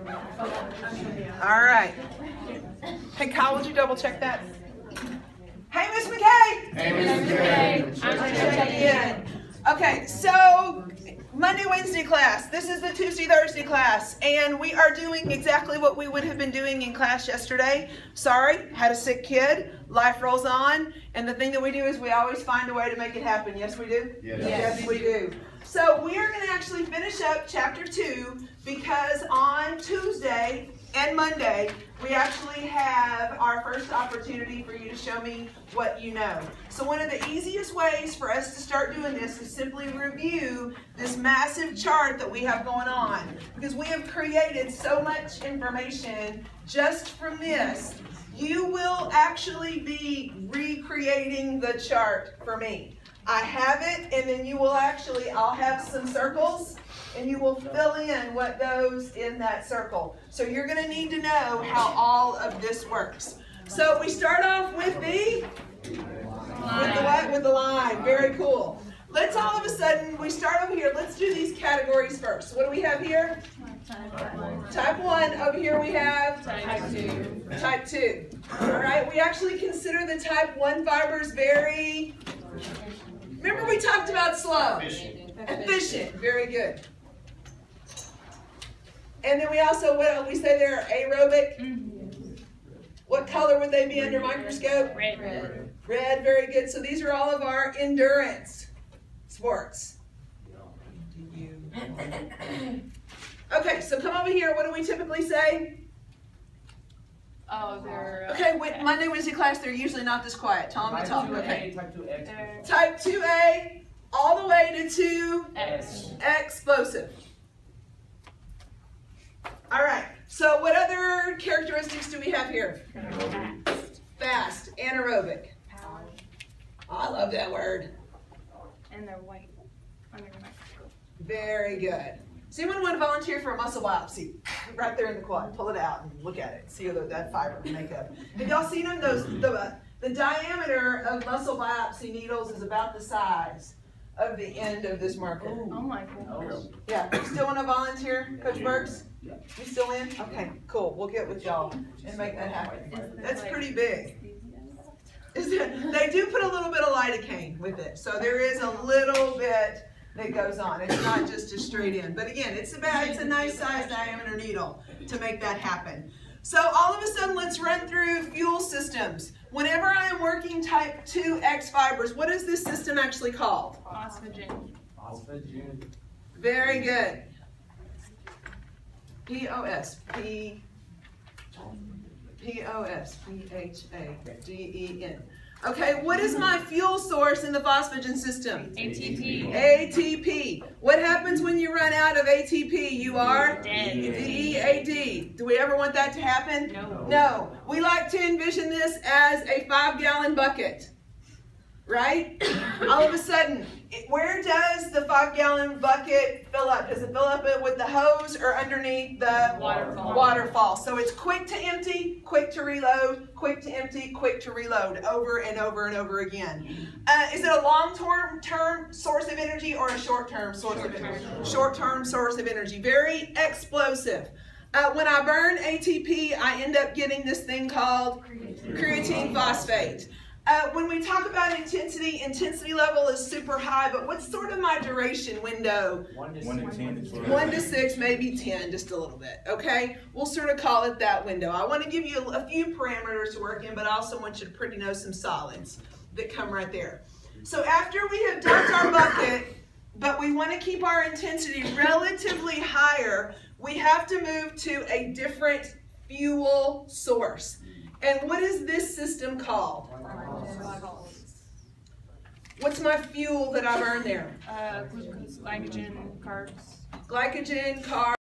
All right. Hey, Kyle, would you double check that? Hey, Miss McKay. Hey, Miss McKay. I'm checking in. Okay, so Monday, Wednesday class. This is the Tuesday, Thursday class, and we are doing exactly what we would have been doing in class yesterday. Sorry, had a sick kid. Life rolls on, and the thing that we do is we always find a way to make it happen. Yes, we do? Yes, we do. So we are going to actually finish up chapter 2 because on Tuesday and Monday, we actually have our first opportunity for you to show me what you know. So one of the easiest ways for us to start doing this is simply review this massive chart that we have going on, because we have created so much information just from this. You will actually be recreating the chart for me. I have it, and then you will actually, I'll have some circles, and you will fill in what goes in that circle. So you're going to need to know how all of this works. So we start off with the what? With the line. Very cool. Let's all of a sudden, we start over here. Let's do these categories first. What do we have here? Type 1. Over here we have? Type 2. Type 2. All right. We actually consider the type 1 fibers very... Remember we talked about slow? Efficient. Very good. And then we also, what we say they're aerobic. What color would they be under microscope? Red. Red, very good. So these are all of our endurance sports. Okay, so come over here. What do we typically say? Oh, they're... Okay, with Monday, Wednesday class, they're usually not this quiet. Tell them to talk. Okay. Type 2X. Type 2A, all the way to 2X. explosive. All right, so what other characteristics do we have here? Fast, anaerobic. Power. Oh, I love that word. And they're white under the microscope. Very good. Does anyone want to volunteer for a muscle biopsy? Right there in the quad. Pull it out and look at it. See that fiber makeup. Have y'all seen them? The diameter of muscle biopsy needles is about the size of the end of this marker. Oh my goodness. Yeah. You still want to volunteer, Coach Burks? You still in? Okay, cool. We'll get with y'all and make that happen. That's pretty big. They do put a little bit of lidocaine with it, so there is a little bit that goes on. It's not just a straight in. But again, it's a nice size diameter needle to make that happen. So all of a sudden, let's run through fuel systems. Whenever I am working type 2X fibers, what is this system actually called? Phosphagen. Very good. P-H-A-G-E-N. Okay, what is my fuel source in the phosphagen system? ATP. ATP. What happens when you run out of ATP? You are? Dead. DEAD. Do we ever want that to happen? No. No. We like to envision this as a 5-gallon bucket, right? All of a sudden, where does the 5-gallon bucket fill up? Does it fill up with the hose or underneath the waterfall? So it's quick to empty, quick to reload, quick to empty, quick to reload, over and over and over again. Is it a long-term source of energy or a short-term source of energy? Short-term source of energy. Very explosive. When I burn ATP, I end up getting this thing called creatine phosphate. When we talk about intensity level is super high, but what's sort of my duration window? 1 to 10. 1 to 6, maybe 10, just a little bit, okay? We'll sort of call it that window. I want to give you a few parameters to work in, but I also want you to pretty know some solids that come right there. So after we have dumped our bucket, but we want to keep our intensity relatively higher, we have to move to a different fuel source. And what is this system called? What's my fuel that I burn there? Glucose, glycogen, carbs. Glycogen, carbs.